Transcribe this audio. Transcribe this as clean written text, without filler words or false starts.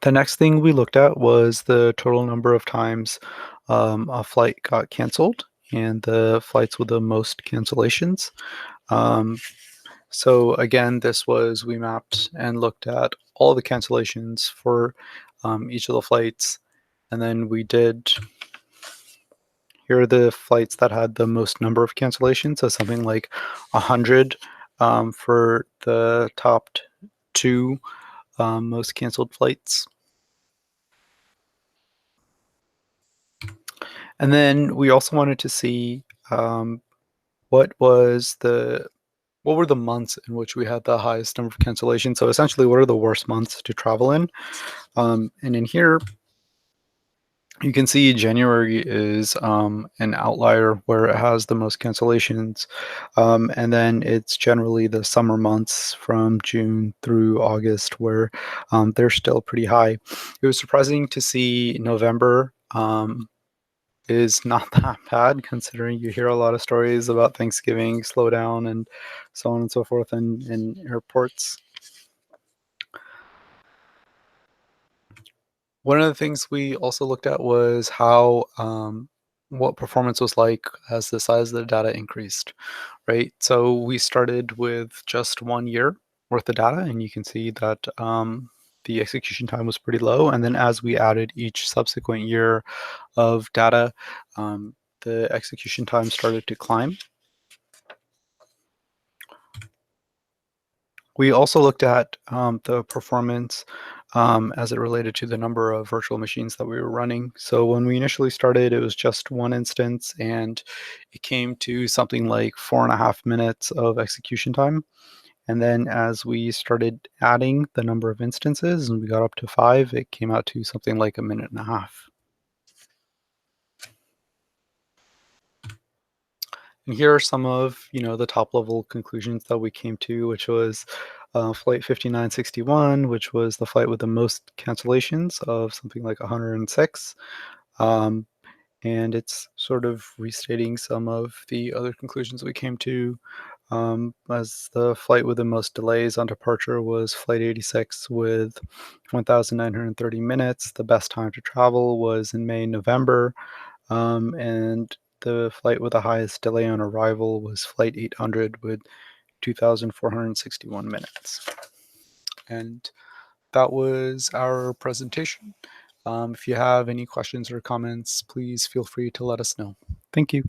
The next thing we looked at was the total number of times a flight got canceled and the flights with the most cancellations. Um, so again, we mapped and looked at all the cancellations for each of the flights, and then here are the flights that had the most number of cancellations, so something like 100 for the top two most canceled flights. And then we also wanted to see what were the months in which we had the highest number of cancellations. So essentially, what are the worst months to travel in? And in here, you can see January is an outlier where it has the most cancellations. And then it's generally the summer months from June through August where they're still pretty high. It was surprising to see November is not that bad, considering you hear a lot of stories about Thanksgiving slowdown and so on and so forth in airports. One of the things we also looked at was how what performance was like as the size of the data increased, right? So we started with just 1 year worth of data, and you can see that the execution time was pretty low. And then as we added each subsequent year of data, the execution time started to climb. We also looked at the performance as it related to the number of virtual machines that we were running. So when we initially started, it was just one instance, and it came to something like 4.5 minutes of execution time. And then as we started adding the number of instances and we got up to 5, it came out to something like 1.5 minutes. And here are some of, the top level conclusions that we came to, which was flight 5961, which was the flight with the most cancellations of something like 106. Um, and it's sort of restating some of the other conclusions we came to, as the flight with the most delays on departure was flight 86 with 1,930 minutes. The best time to travel was in May, November. And the flight with the highest delay on arrival was flight 800 with 2,461 minutes. And that was our presentation. If you have any questions or comments, please feel free to let us know. Thank you.